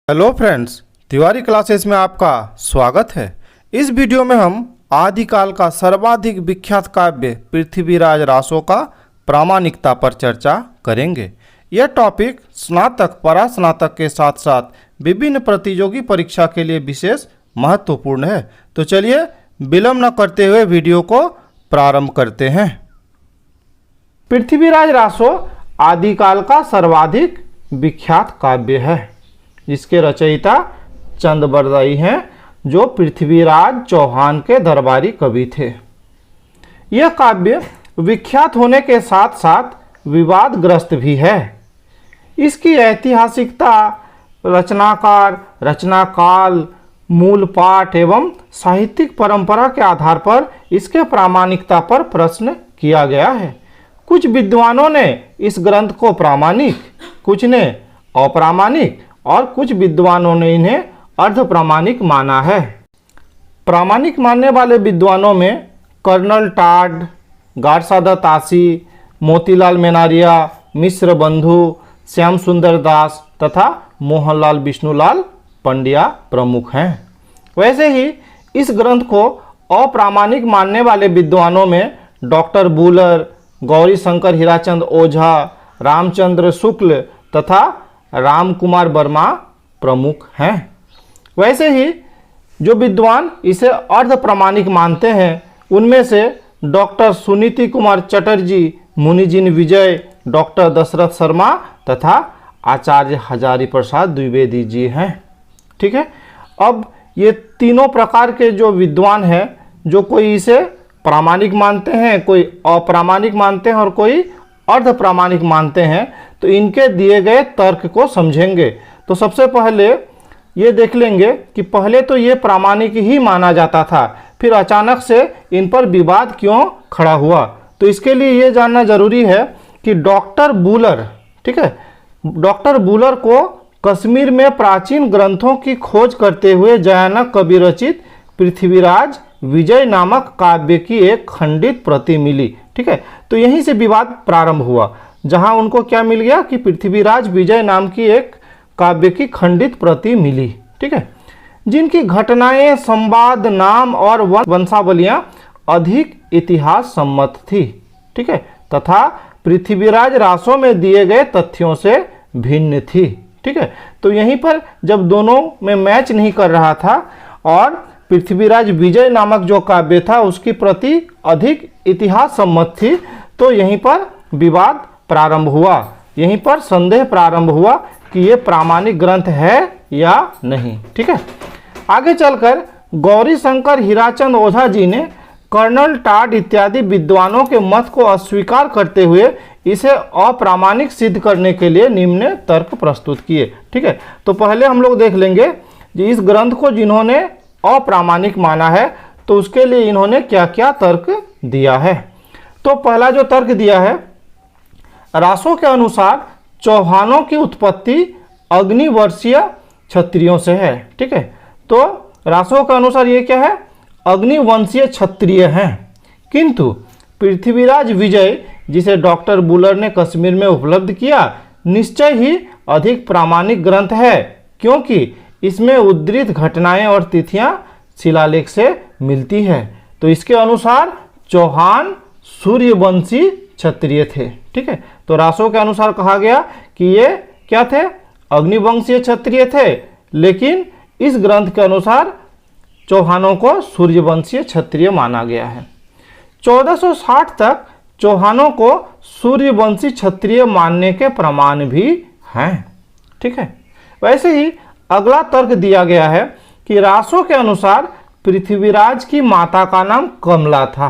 Hello friends, Tiwari classes में आपका स्वागत है। इस वीडियो में हम आदिकाल का सर्वाधिक विख्यात काव्य पृथ्वीराज रासो का प्रामाणिकता पर चर्चा करेंगे। यह टॉपिक स्नातक, परास्नातक के साथ साथ विभिन्न प्रतियोगी परीक्षा के लिए विशेष महत्वपूर्ण है। तो चलिए विलंब न करते हुए वीडियो को प्रारंभ करते हैं। पृथ्वीराज रासो आदिकाल का सर्वाधिक विख्यात काव्य है, जिसके रचयिता चंद बरदई हैं, जो पृथ्वीराज चौहान के दरबारी कवि थे। यह काव्य विख्यात होने के साथ साथ विवादग्रस्त भी है। इसकी ऐतिहासिकता, रचनाकार, रचनाकाल, मूल पाठ एवं साहित्यिक परंपरा के आधार पर इसके प्रामाणिकता पर प्रश्न किया गया है। कुछ विद्वानों ने इस ग्रंथ को प्रामाणिक, कुछ ने अप्रामाणिक और कुछ विद्वानों ने इन्हें अर्धप्रामाणिक माना है। प्रामाणिक मानने वाले विद्वानों में कर्नल टाड, गारसादा तासी, मोतीलाल मेनारिया, मिश्र बंधु, श्याम सुंदर दास तथा मोहनलाल विष्णुलाल पंड्या प्रमुख हैं। वैसे ही इस ग्रंथ को अप्रामाणिक मानने वाले विद्वानों में डॉक्टर बुलर, गौरी शंकर हीराचंद ओझा, रामचंद्र शुक्ल तथा राम कुमार वर्मा प्रमुख हैं। वैसे ही जो विद्वान इसे अर्ध प्रमाणिक मानते हैं, उनमें से डॉक्टर सुनीति कुमार चटर्जी, मुनिजिन विजय, डॉक्टर दशरथ शर्मा तथा आचार्य हजारी प्रसाद द्विवेदी जी हैं। ठीक है, अब ये तीनों प्रकार के जो विद्वान हैं, जो कोई इसे प्रामाणिक मानते हैं, कोई अप्रामाणिक मानते हैं और कोई अर्ध प्रामाणिक मानते हैं, तो इनके दिए गए तर्क को समझेंगे। तो सबसे पहले ये देख लेंगे कि पहले तो ये प्रामाणिक ही माना जाता था, फिर अचानक से इन पर विवाद क्यों खड़ा हुआ। तो इसके लिए ये जानना जरूरी है कि डॉक्टर बुलर, ठीक है, डॉक्टर बुलर को कश्मीर में प्राचीन ग्रंथों की खोज करते हुए जयानक कवि रचित पृथ्वीराज विजय नामक काव्य की एक खंडित प्रति मिली। ठीक है, तो यहीं से विवाद प्रारंभ हुआ, जहां उनको क्या मिल गया कि पृथ्वीराज विजय नाम की एक काव्य की खंडित प्रति मिली। ठीक है, जिनकी घटनाएं, संवाद, नाम और वंशावलियां अधिक इतिहास सम्मत थी। ठीक है, तथा पृथ्वीराज रासो में दिए गए तथ्यों से भिन्न थी। ठीक है, तो यहीं पर जब दोनों में मैच नहीं कर रहा था और पृथ्वीराज विजय नामक जो काव्य था उसकी प्रति अधिक इतिहास सम्मत थी, तो यहीं पर विवाद प्रारंभ हुआ, यहीं पर संदेह प्रारंभ हुआ कि ये प्रामाणिक ग्रंथ है या नहीं। ठीक है, आगे चलकर गौरी शंकर हीराचंद ओझा जी ने कर्नल टाड इत्यादि विद्वानों के मत को अस्वीकार करते हुए इसे अप्रामाणिक सिद्ध करने के लिए निम्न तर्क प्रस्तुत किए। ठीक है, तो पहले हम लोग देख लेंगे कि इस ग्रंथ को जिन्होंने अप्रामाणिक माना है तो उसके लिए इन्होंने क्या क्या तर्क दिया है। तो पहला जो तर्क दिया है, रासो के अनुसार चौहानों की उत्पत्ति अग्निवर्षीय क्षत्रियों से है। ठीक है, तो रासो के अनुसार ये क्या है, अग्निवंशीय क्षत्रिय हैं। किंतु पृथ्वीराज विजय, जिसे डॉक्टर बुलर ने कश्मीर में उपलब्ध किया, निश्चय ही अधिक प्रामाणिक ग्रंथ है, क्योंकि इसमें उद्धृत घटनाएं और तिथियां शिलालेख से मिलती है। तो इसके अनुसार चौहान सूर्यवंशी क्षत्रिय थे। ठीक है, तो रासो के अनुसार कहा गया कि ये क्या थे, अग्निवंशीय क्षत्रिय थे, लेकिन इस ग्रंथ के अनुसार चौहानों को सूर्यवंशीय क्षत्रिय माना गया है। 1460 तक चौहानों को सूर्यवंशी क्षत्रिय मानने के प्रमाण भी हैं। ठीक है, वैसे ही अगला तर्क दिया गया है कि रासो के अनुसार पृथ्वीराज की माता का नाम कमला था।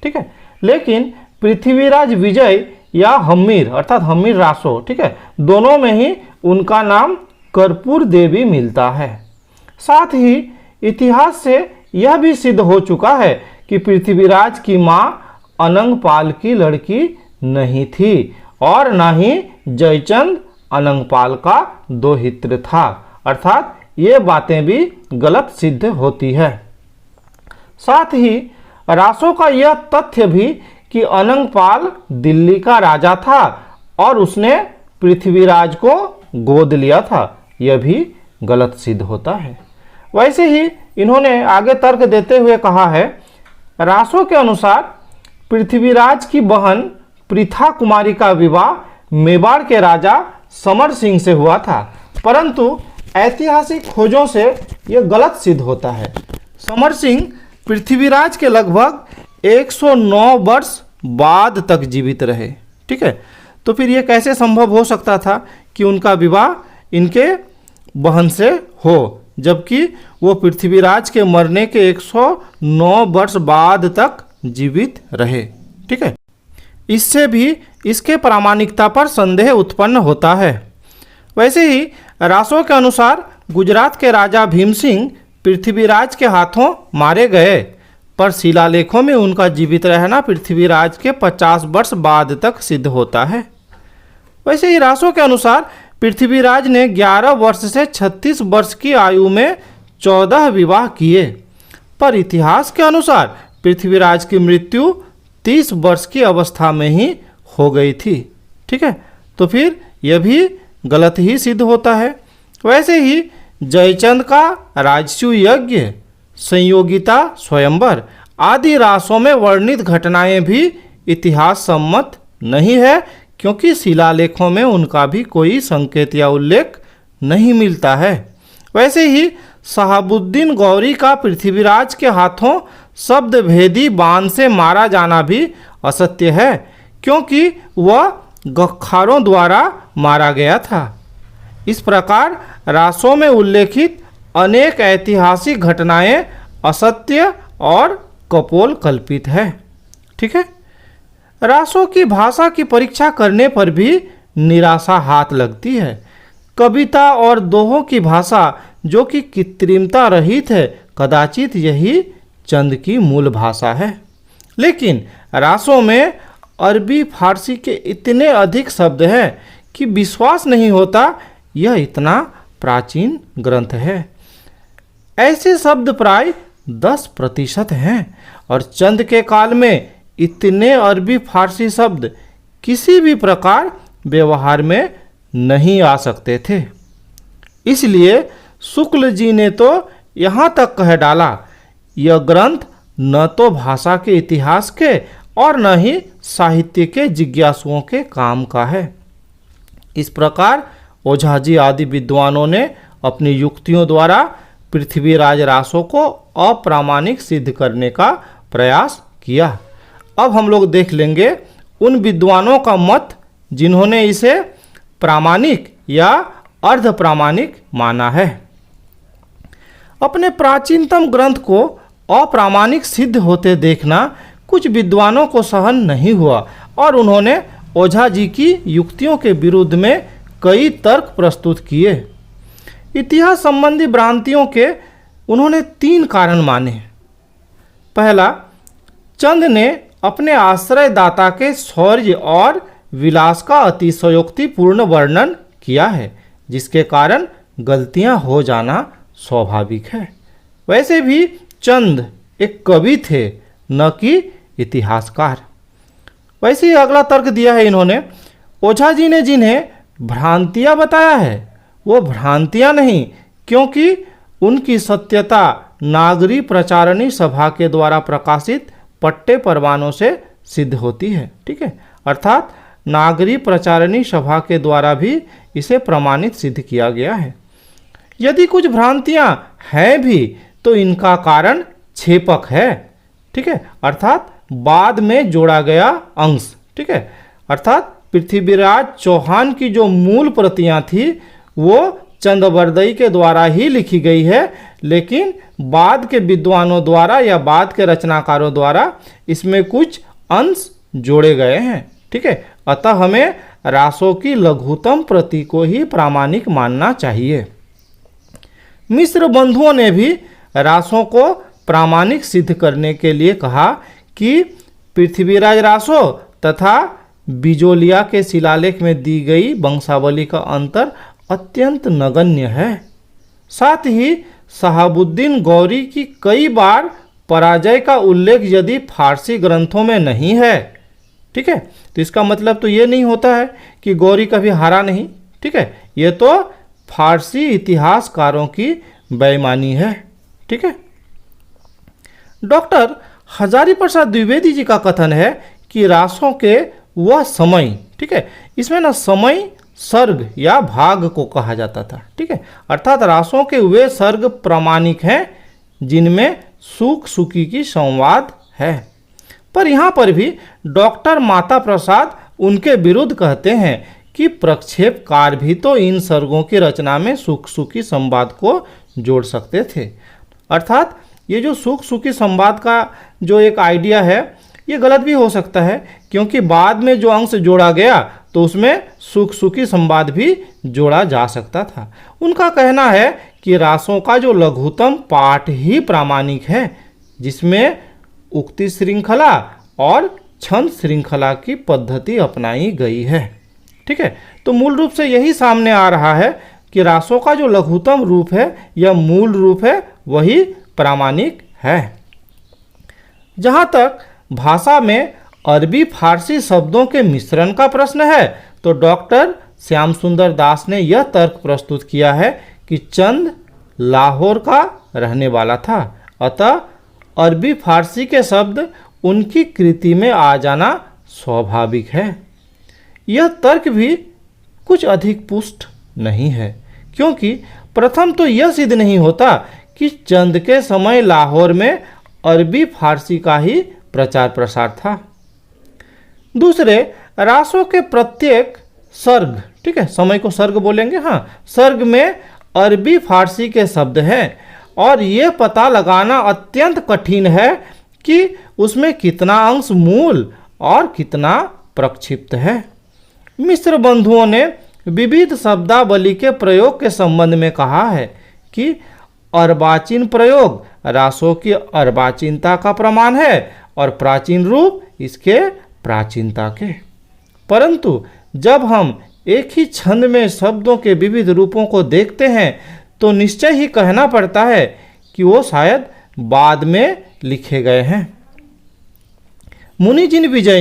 ठीक है, लेकिन पृथ्वीराज विजय या हम्मीर अर्थात हम्मीर रासो, ठीक है, दोनों में ही उनका नाम कर्पूर देवी मिलता है। साथ ही इतिहास से यह भी सिद्ध हो चुका है कि पृथ्वीराज की मां अनंगपाल की लड़की नहीं थी और न ही जयचंद अनंगपाल का दोहित्र था, अर्थात ये बातें भी गलत सिद्ध होती है। साथ ही रासो का यह तथ्य भी कि अनंगपाल दिल्ली का राजा था और उसने पृथ्वीराज को गोद लिया था, यह भी गलत सिद्ध होता है। वैसे ही इन्होंने आगे तर्क देते हुए कहा है, रासो के अनुसार पृथ्वीराज की बहन पृथा कुमारी का विवाह मेवाड़ के राजा समर सिंह से हुआ था, परंतु ऐतिहासिक खोजों से यह गलत सिद्ध होता है। समर सिंह पृथ्वीराज के लगभग 109 वर्ष बाद तक जीवित रहे। ठीक है, तो फिर यह कैसे संभव हो सकता था कि उनका विवाह इनके बहन से हो, जबकि वो पृथ्वीराज के मरने के 109 वर्ष बाद तक जीवित रहे। ठीक है, इससे भी इसके प्रामाणिकता पर संदेह उत्पन्न होता है। वैसे ही रासो के अनुसार गुजरात के राजा भीम सिंह पृथ्वीराज के हाथों मारे गए, पर शिलालेखों में उनका जीवित रहना पृथ्वीराज के 50 वर्ष बाद तक सिद्ध होता है। वैसे ही रासो के अनुसार पृथ्वीराज ने 11 वर्ष से 36 वर्ष की आयु में 14 विवाह किए, पर इतिहास के अनुसार पृथ्वीराज की मृत्यु 30 वर्ष की अवस्था में ही हो गई थी। ठीक है, तो फिर यह भी गलत ही सिद्ध होता है। वैसे ही जयचंद का राजसूय यज्ञ, संयोगिता स्वयंवर आदि रासों में वर्णित घटनाएं भी इतिहास सम्मत नहीं है, क्योंकि शिलालेखों में उनका भी कोई संकेत या उल्लेख नहीं मिलता है। वैसे ही शहाबुद्दीन गौरी का पृथ्वीराज के हाथों शब्द भेदी बाण से मारा जाना भी असत्य है, क्योंकि वह गख्खारों द्वारा मारा गया था। इस प्रकार रासों में उल्लेखित अनेक ऐतिहासिक घटनाएं असत्य और कपोल कल्पित है। ठीक है, रासों की भाषा की परीक्षा करने पर भी निराशा हाथ लगती है। कविता और दोहों की भाषा जो कि कृत्रिमता रहित है, कदाचित यही चंद की मूल भाषा है। लेकिन रासों में अरबी फारसी के इतने अधिक शब्द हैं कि विश्वास नहीं होता यह इतना प्राचीन ग्रंथ है। ऐसे शब्द प्राय 10% हैं, और चंद के काल में इतने अरबी फारसी शब्द किसी भी प्रकार व्यवहार में नहीं आ सकते थे। इसलिए शुक्ल जी ने तो यहाँ तक कह डाला, यह ग्रंथ न तो भाषा के इतिहास के और न ही साहित्य के जिज्ञासुओं के काम का है। इस प्रकार ओझाजी आदि विद्वानों ने अपनी युक्तियों द्वारा पृथ्वीराज रासो को अप्रामाणिक सिद्ध करने का प्रयास किया। अब हम लोग देख लेंगे उन विद्वानों का मत जिन्होंने इसे प्रामाणिक या अर्ध प्रामाणिक माना है। अपने प्राचीनतम ग्रंथ को अप्रामाणिक सिद्ध होते देखना कुछ विद्वानों को सहन नहीं हुआ, और उन्होंने ओझा जी की युक्तियों के विरुद्ध में कई तर्क प्रस्तुत किए। इतिहास संबंधी भ्रांतियों के उन्होंने 3 कारण माने। पहला, चंद ने अपने आश्रयदाता के शौर्य और विलास का अतिशयोक्तिपूर्ण वर्णन किया है, जिसके कारण गलतियां हो जाना स्वाभाविक है। वैसे भी चंद एक कवि थे, न कि इतिहासकार। वैसे ही अगला तर्क दिया है इन्होंने, ओझा जी ने जिन्हें भ्रांतियां बताया है वो भ्रांतियां नहीं, क्योंकि उनकी सत्यता नागरी प्रचारणी सभा के द्वारा प्रकाशित पट्टे परवानों से सिद्ध होती है। ठीक है, अर्थात नागरी प्रचारणी सभा के द्वारा भी इसे प्रमाणित सिद्ध किया गया है। यदि कुछ भ्रांतियां हैं भी तो इनका कारण छेपक है। ठीक है, अर्थात बाद में जोड़ा गया अंश। ठीक है, अर्थात पृथ्वीराज चौहान की जो मूल प्रतियां थी वो चंदबरदई के द्वारा ही लिखी गई है, लेकिन बाद के विद्वानों द्वारा या बाद के रचनाकारों द्वारा इसमें कुछ अंश जोड़े गए हैं। ठीक है, अतः हमें रासों की लघुतम प्रति को ही प्रामाणिक मानना चाहिए। मिस्र बंधुओं ने भी रासों को प्रामाणिक सिद्ध करने के लिए कहा कि पृथ्वीराज रासो तथा बिजोलिया के शिलालेख में दी गई वंशावली का अंतर अत्यंत नगण्य है। साथ ही शहाबुद्दीन गौरी की कई बार पराजय का उल्लेख यदि फारसी ग्रंथों में नहीं है, ठीक है, तो इसका मतलब तो ये नहीं होता है कि गौरी कभी हारा नहीं। ठीक है, ये तो फारसी इतिहासकारों की बेईमानी है। ठीक है। डॉक्टर हजारी प्रसाद द्विवेदी जी का कथन है कि रासों के वह समय, ठीक है, इसमें ना समय सर्ग या भाग को कहा जाता था। ठीक है, अर्थात रासों के वे सर्ग प्रामाणिक हैं जिनमें सुख सुखी की संवाद है। पर यहाँ पर भी डॉक्टर माता प्रसाद उनके विरुद्ध कहते हैं कि प्रक्षेपकार भी तो इन सर्गों की रचना में सुख सुखी संवाद को जोड़ सकते थे। अर्थात ये जो सुख सुखी संवाद का जो एक आइडिया है ये गलत भी हो सकता है, क्योंकि बाद में जो अंश जोड़ा गया तो उसमें सुख सुखी संवाद भी जोड़ा जा सकता था। उनका कहना है कि रासों का जो लघुतम पाठ ही प्रामाणिक है, जिसमें उक्ति श्रृंखला और छंद श्रृंखला की पद्धति अपनाई गई है। ठीक है, तो मूल रूप से यही सामने आ रहा है कि रासों का जो लघुतम रूप है या मूल रूप है वही प्रामाणिक है। जहाँ तक भाषा में अरबी फारसी शब्दों के मिश्रण का प्रश्न है तो डॉक्टर श्याम सुंदर दास ने यह तर्क प्रस्तुत किया है कि चंद लाहौर का रहने वाला था, अतः अरबी फारसी के शब्द उनकी कृति में आ जाना स्वाभाविक है। यह तर्क भी कुछ अधिक पुष्ट नहीं है, क्योंकि प्रथम तो यह सिद्ध नहीं होता कि चंद के समय लाहौर में अरबी फारसी का ही प्रचार प्रसार था। दूसरे, रासों के प्रत्येक सर्ग, ठीक है, समय को सर्ग बोलेंगे, हाँ, सर्ग में अरबी फारसी के शब्द हैं और ये पता लगाना अत्यंत कठिन है कि उसमें कितना अंश मूल और कितना प्रक्षिप्त है। मिश्र बंधुओं ने विविध शब्दावली के प्रयोग के संबंध में कहा है कि अर्बाचीन प्रयोग रासों की अर्बाचीनता का प्रमाण है और प्राचीन रूप इसके प्राचीनता के। परंतु जब हम एक ही छंद में शब्दों के विविध रूपों को देखते हैं तो निश्चय ही कहना पड़ता है कि वो शायद बाद में लिखे गए हैं। मुनिजिन विजय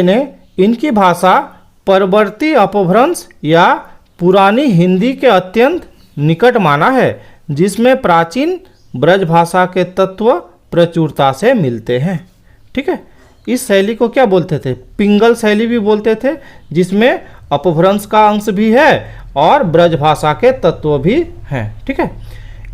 ने इनकी भाषा परवर्ती अपभ्रंश या पुरानी हिंदी के अत्यंत निकट माना है, जिसमें प्राचीन ब्रज भाषा के तत्व प्रचुरता से मिलते हैं। ठीक है, इस शैली को क्या बोलते थे? पिंगल शैली भी बोलते थे, जिसमें अपभ्रंश का अंश भी है और ब्रज भाषा के तत्व भी हैं। ठीक है,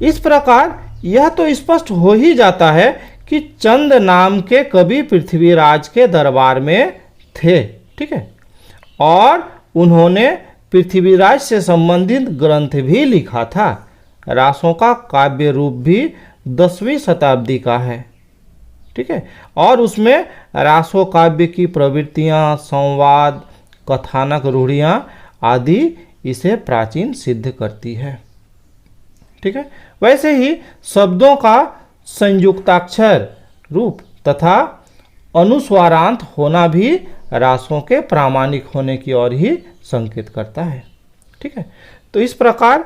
इस प्रकार यह तो स्पष्ट हो ही जाता है कि चंद नाम के कवि पृथ्वीराज के दरबार में थे। ठीक है, और उन्होंने पृथ्वीराज से संबंधित ग्रंथ भी लिखा था। रासों का काव्य रूप भी 10वीं शताब्दी का है। ठीक है, और उसमें रासो काव्य की प्रवृत्तियाँ, संवाद, कथानक रूढ़ियाँ आदि इसे प्राचीन सिद्ध करती है। ठीक है, वैसे ही शब्दों का संयुक्ताक्षर रूप तथा अनुस्वारांत होना भी रासों के प्रामाणिक होने की ओर ही संकेत करता है। ठीक है, तो इस प्रकार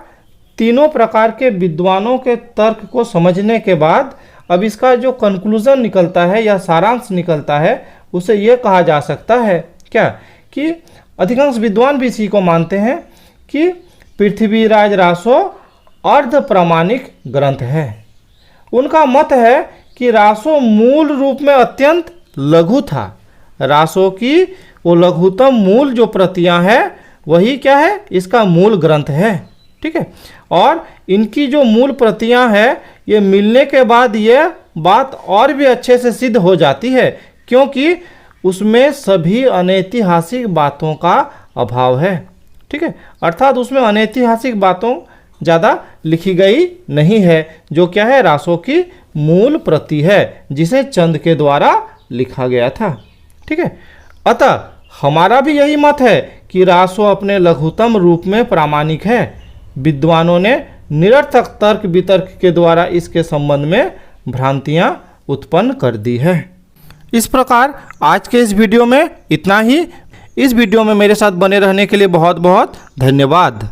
तीनों प्रकार के विद्वानों के तर्क को समझने के बाद अब इसका जो कंक्लूजन निकलता है या सारांश निकलता है उसे यह कहा जा सकता है क्या कि अधिकांश विद्वान भी इसी को मानते हैं कि पृथ्वीराज रासो अर्ध प्रामाणिक ग्रंथ है। उनका मत है कि रासो मूल रूप में अत्यंत लघु था। रासो की वो लघुतम मूल जो प्रतियां हैं वही क्या है, इसका मूल ग्रंथ है। ठीक है, और इनकी जो मूल प्रतियां हैं ये मिलने के बाद ये बात और भी अच्छे से सिद्ध हो जाती है, क्योंकि उसमें सभी अनैतिहासिक बातों का अभाव है। ठीक है, अर्थात उसमें अनैतिहासिक बातों ज़्यादा लिखी गई नहीं है, जो क्या है, रासो की मूल प्रति है जिसे चंद के द्वारा लिखा गया था। ठीक है, अतः हमारा भी यही मत है कि रासो अपने लघुतम रूप में प्रामाणिक है। विद्वानों ने निरर्थक तर्क वितर्क के द्वारा इसके संबंध में भ्रांतियां उत्पन्न कर दी है। इस प्रकार आज के इस वीडियो में इतना ही। इस वीडियो में मेरे साथ बने रहने के लिए बहुत बहुत धन्यवाद।